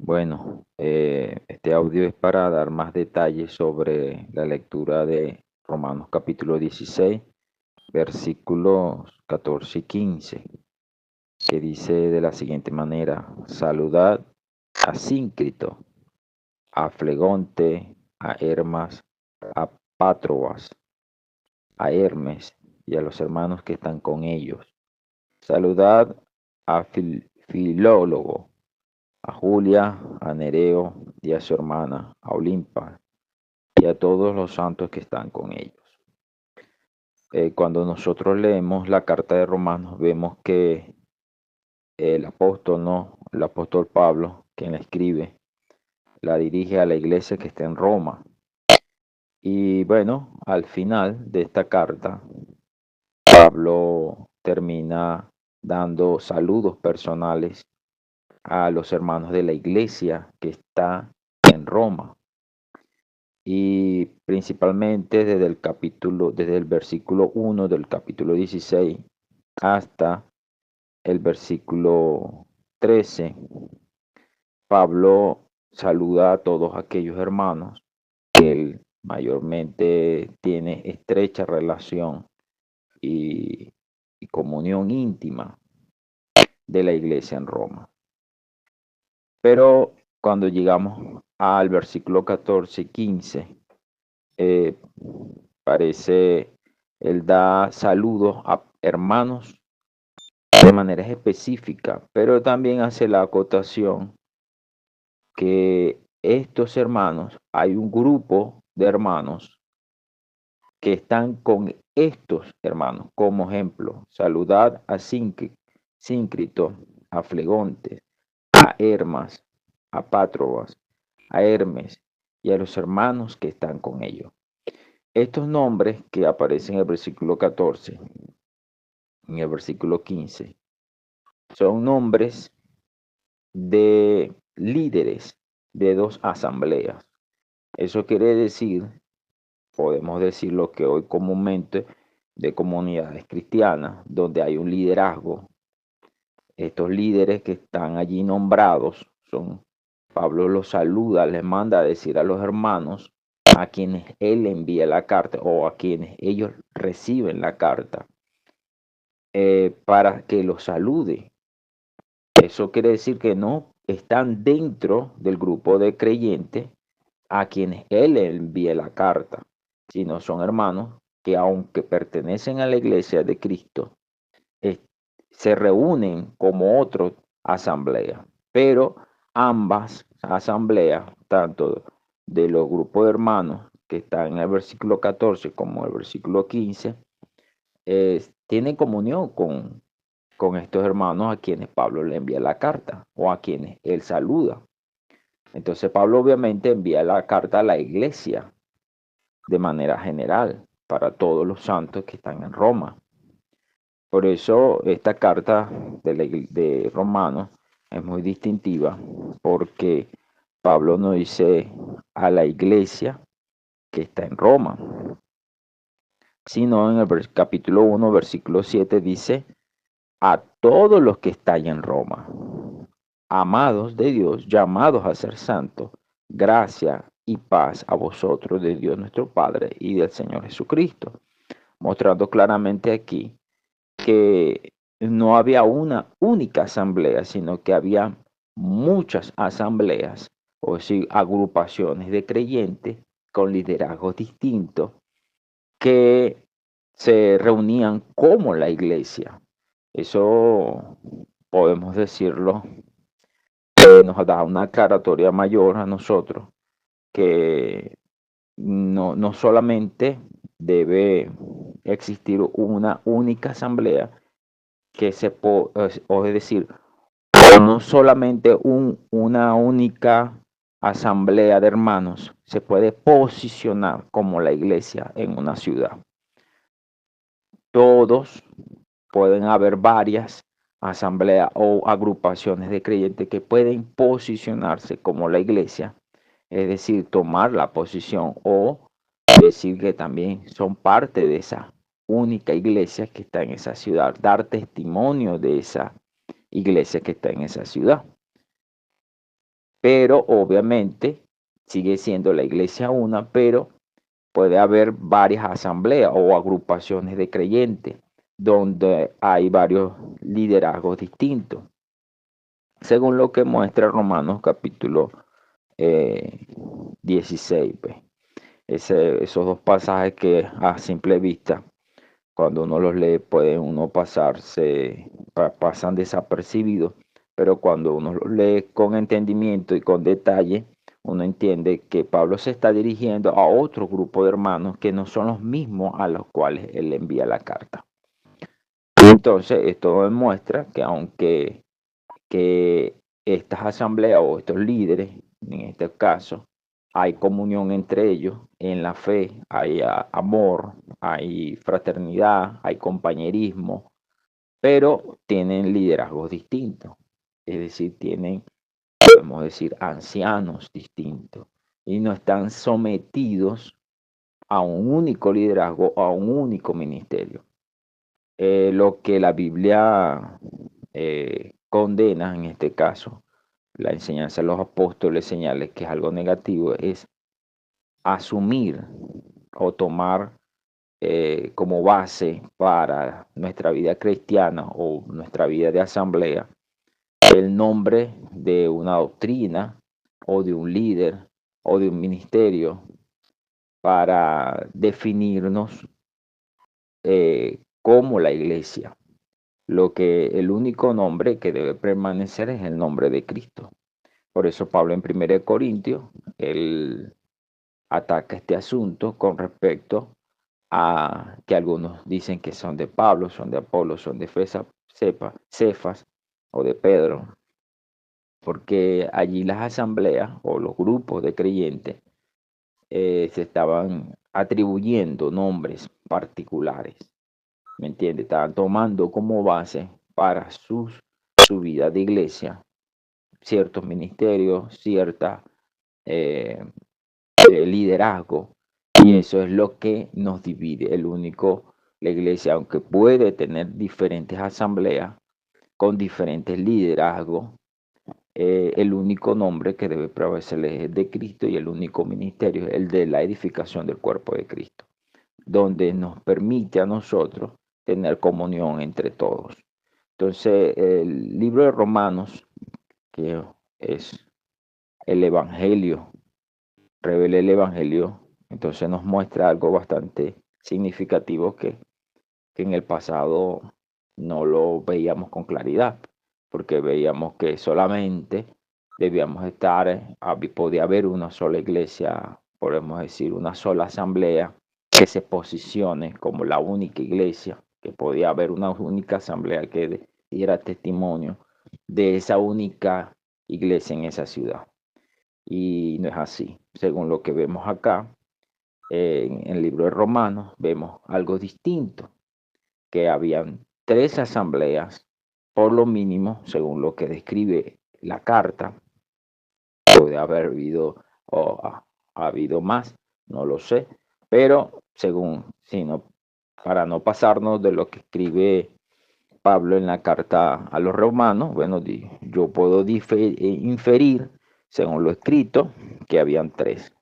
Bueno, este audio es para dar más detalles sobre la lectura de Romanos capítulo 16, versículos 14 y 15, que dice de la siguiente manera: saludad a Síncrito, a Flegonte, a Hermas, a Patrobas, a Hermes y a los hermanos que están con ellos. Saludad a Filólogo, a Julia, a Nereo y a su hermana, a Olimpa, y a todos los santos que están con ellos. Cuando nosotros leemos la carta de Romanos, vemos que el apóstol, ¿no? El apóstol Pablo, quien la escribe, la dirige a la iglesia que está en Roma. Y bueno, al final de esta carta, Pablo termina dando saludos personales a los hermanos de la iglesia que está en Roma. Y principalmente desde el versículo 1 del capítulo 16 hasta el versículo 13, Pablo saluda a todos aquellos hermanos que él mayormente tiene estrecha relación y, y comunión íntima de la iglesia en Roma. Pero cuando llegamos al versículo 14 y 15, eh, parece, él da saludos a hermanos de manera específica, pero también hace la acotación que estos hermanos, hay un grupo de hermanos que están con estos hermanos. Como ejemplo, saludad a Síncrito, a Flegonte, a Hermas, a Patrobas, a Hermes y a los hermanos que están con ellos. Estos nombres que aparecen en el versículo 14, en el versículo 15, son nombres de líderes de dos asambleas. Eso quiere decir, podemos decir lo que hoy comúnmente de comunidades cristianas, donde hay un liderazgo. Estos líderes que están allí nombrados son, Pablo los saluda, les manda a decir a los hermanos a quienes él envía la carta o a quienes ellos reciben la carta, para que los salude. Eso quiere decir que no están dentro del grupo de creyentes a quienes él envía la carta, sino son hermanos que, aunque pertenecen a la iglesia de Cristo, se reúnen como otra asamblea, pero ambas asambleas, tanto de los grupos de hermanos que están en el versículo 14 como el versículo 15, tienen comunión con estos hermanos a quienes Pablo le envía la carta o a quienes él saluda. Entonces Pablo obviamente envía la carta a la iglesia de manera general para todos los santos que están en Roma. Por eso esta carta de Romanos es muy distintiva, porque Pablo nos dice a la iglesia que está en Roma, sino en el capítulo 1, versículo 7 dice a todos los que están en Roma, amados de Dios, llamados a ser santos, gracia y paz a vosotros de Dios nuestro Padre y del Señor Jesucristo, mostrando claramente aquí que no había una única asamblea, sino que había muchas asambleas, o sí, agrupaciones de creyentes con liderazgos distintos que se reunían como la iglesia. Eso podemos decirlo, nos da una aclaratoria mayor a nosotros, que no solamente debe existir una única asamblea, o es decir, no solamente una única asamblea de hermanos se puede posicionar como la iglesia en una ciudad. Todos pueden haber varias asambleas o agrupaciones de creyentes que pueden posicionarse como la iglesia, es decir, tomar la posición o decir que también son parte de esa única iglesia que está en esa ciudad, dar testimonio de esa iglesia que está en esa ciudad. pero obviamente sigue siendo la iglesia una, pero puede haber varias asambleas o agrupaciones de creyentes donde hay varios liderazgos distintos, según lo que muestra Romanos capítulo 16. Pues. Esos dos pasajes que a simple vista, cuando uno los lee, puede uno pasan desapercibidos, pero cuando uno los lee con entendimiento y con detalle, uno entiende que Pablo se está dirigiendo a otro grupo de hermanos que no son los mismos a los cuales él envía la carta. Entonces, esto demuestra que aunque estas asambleas o estos líderes, en este caso, hay comunión entre ellos en la fe, hay amor, hay fraternidad, hay compañerismo, pero tienen liderazgos distintos, es decir, podemos decir, ancianos distintos, y no están sometidos a un único liderazgo o a un único ministerio. Lo que la Biblia condena en este caso, la enseñanza de los apóstoles señales que es algo negativo, es asumir o tomar como base para nuestra vida cristiana o nuestra vida de asamblea el nombre de una doctrina o de un líder o de un ministerio para definirnos como la iglesia. Lo que el único nombre que debe permanecer es el nombre de Cristo. Por eso Pablo en 1 Corintios, él ataca este asunto con respecto a que algunos dicen que son de Pablo, son de Apolo, son de Cefas o de Pedro, porque allí las asambleas o los grupos de creyentes se estaban atribuyendo nombres particulares, ¿me entiendes? Estaban tomando como base para su vida de iglesia ciertos ministerios, cierta liderazgo, y eso es lo que nos divide. La iglesia, aunque puede tener diferentes asambleas con diferentes liderazgos, el único nombre que debe prevalecer es el de Cristo, y el único ministerio es el de la edificación del cuerpo de Cristo, donde nos permite a nosotros tener comunión entre todos. Entonces, el libro de Romanos, que es el Evangelio, revela el Evangelio, entonces nos muestra algo bastante significativo que en el pasado no lo veíamos con claridad, porque veíamos que solamente debíamos estar, podía haber una sola iglesia, podemos decir, una sola asamblea que se posicione como la única iglesia, que podía haber una única asamblea que diera testimonio de esa única iglesia en esa ciudad. Y no es así. Según lo que vemos acá, en el libro de Romanos, vemos algo distinto, que habían 3 asambleas, por lo mínimo, según lo que describe la carta. Puede haber habido o ha habido más, no lo sé, pero según, para no pasarnos de lo que escribe Pablo en la carta a los romanos, bueno, yo puedo inferir, según lo escrito, que habían 3.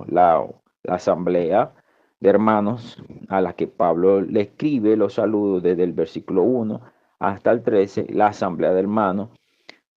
La asamblea de hermanos a la que Pablo le escribe los saludos desde el versículo 1 hasta el 13, la asamblea de hermanos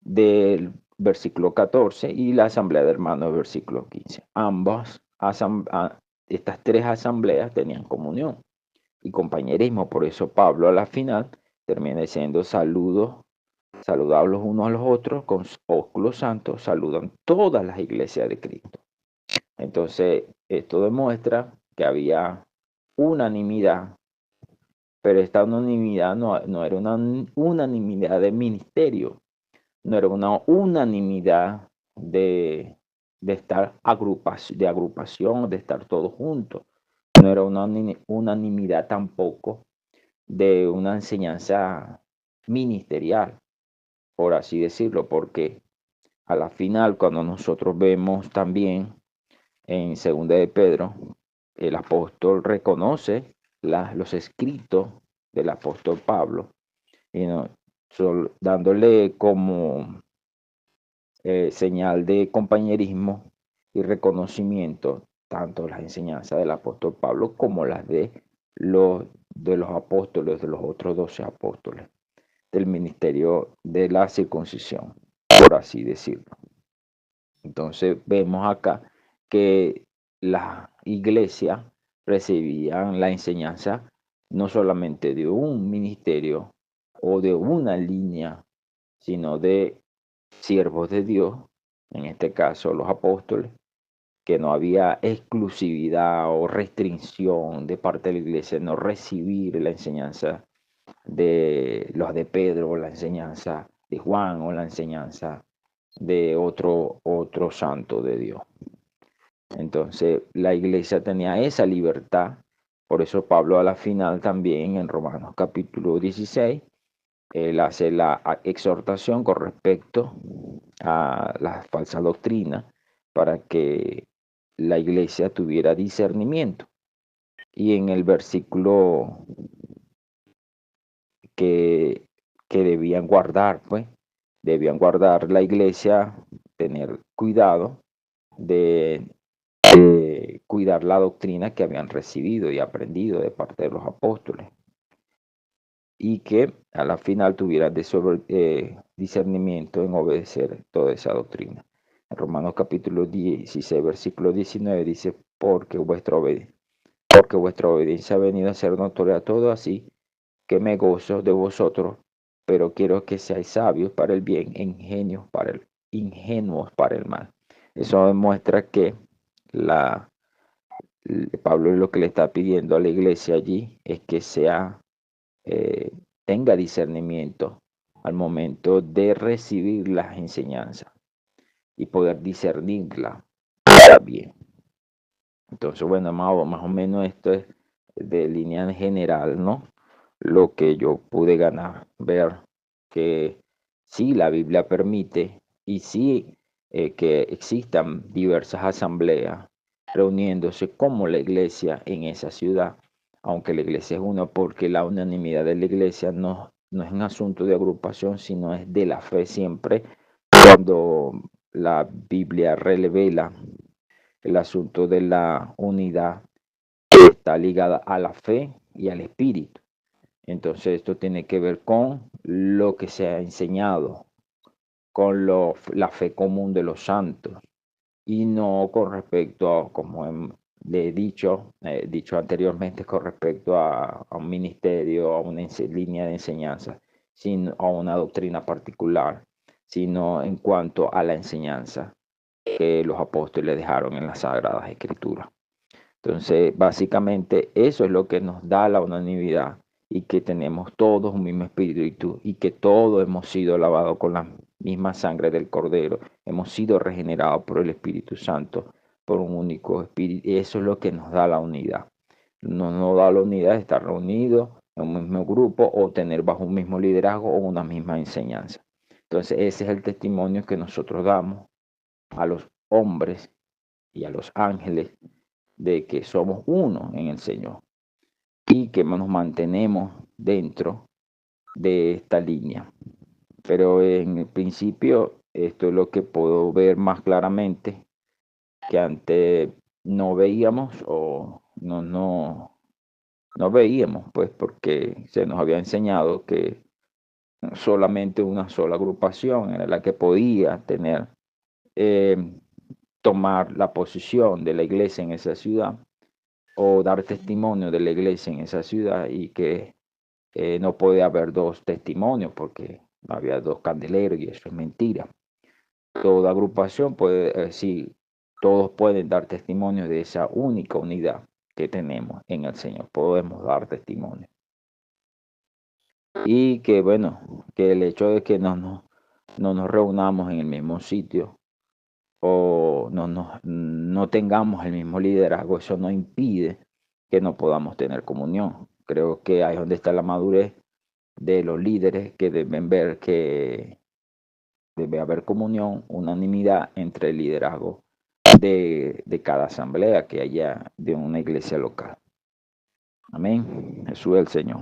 del versículo 14 y la asamblea de hermanos del versículo 15. Estas 3 asambleas tenían comunión y compañerismo. Por eso Pablo a la final termina diciendo saludados los unos a los otros con ósculos santos, saludan todas las iglesias de Cristo. Entonces, esto demuestra que había unanimidad, pero esta unanimidad no era una unanimidad de ministerio, no era una unanimidad de estar de agrupación, de estar todos juntos. No era una unanimidad tampoco de una enseñanza ministerial, por así decirlo, porque a la final, cuando nosotros vemos también en Segunda de Pedro, el apóstol reconoce los escritos del apóstol Pablo, y dándole como señal de compañerismo y reconocimiento, tanto las enseñanzas del apóstol Pablo como las de los apóstoles, de los otros 12 apóstoles, del ministerio de la circuncisión, por así decirlo. Entonces vemos acá que las iglesias recibían la enseñanza no solamente de un ministerio o de una línea, sino de siervos de Dios, en este caso los apóstoles, que no había exclusividad o restricción de parte de la iglesia, no recibir la enseñanza de los de Pedro, o la enseñanza de Juan, o la enseñanza de otro santo de Dios. Entonces la iglesia tenía esa libertad, por eso Pablo a la final también en Romanos capítulo 16, él hace la exhortación con respecto a la falsa doctrina para que la iglesia tuviera discernimiento. Y en el versículo que, que debían guardar, pues, debían guardar la iglesia, tener cuidado de cuidar la doctrina que habían recibido y aprendido de parte de los apóstoles, y que a la final tuvieran discernimiento en obedecer toda esa doctrina. En Romanos capítulo 16, versículo 19 dice, porque vuestra obediencia ha venido a ser notoria a todo, así que me gozo de vosotros, pero quiero que seáis sabios para el bien, ingenuos para el mal. Eso demuestra que Pablo lo que le está pidiendo a la iglesia allí es que tenga discernimiento al momento de recibir las enseñanzas y poder discernirla bien. Entonces, bueno, amado, más o menos esto es de línea en general, ¿no? Lo que yo pude ver que sí la Biblia permite y sí que existan diversas asambleas reuniéndose como la iglesia en esa ciudad, aunque la iglesia es una, porque la unanimidad de la iglesia no es un asunto de agrupación, sino es de la fe siempre, cuando la Biblia revela el asunto de la unidad está ligada a la fe y al espíritu. Entonces esto tiene que ver con lo que se ha enseñado, con la fe común de los santos y no con respecto a, como le he dicho anteriormente, con respecto a un ministerio, a una línea de enseñanza, sino a una doctrina particular, sino en cuanto a la enseñanza que los apóstoles dejaron en las Sagradas Escrituras. Entonces, básicamente eso es lo que nos da la unanimidad y que tenemos todos un mismo espíritu y que todos hemos sido lavados con la misma sangre del Cordero, hemos sido regenerados por el Espíritu Santo, por un único espíritu, y eso es lo que nos da la unidad. No nos da la unidad de estar reunidos en un mismo grupo o tener bajo un mismo liderazgo o una misma enseñanza. Entonces, ese es el testimonio que nosotros damos a los hombres y a los ángeles de que somos uno en el Señor y que nos mantenemos dentro de esta línea. Pero en el principio esto es lo que puedo ver más claramente, que antes no veíamos o no veíamos, pues porque se nos había enseñado que solamente una sola agrupación era la que podía tener, tomar la posición de la iglesia en esa ciudad o dar testimonio de la iglesia en esa ciudad, y que no puede haber dos testimonios porque no había dos candeleros, y eso es mentira. Toda agrupación puede, sí, todos pueden dar testimonio de esa única unidad que tenemos en el Señor. Podemos dar testimonio. Y que bueno, que el hecho de que no nos reunamos en el mismo sitio o no tengamos el mismo liderazgo, eso no impide que no podamos tener comunión. Creo que ahí es donde está la madurez de los líderes, que deben ver que debe haber comunión, unanimidad entre el liderazgo de cada asamblea que haya de una iglesia local. Amén. Jesús es el Señor.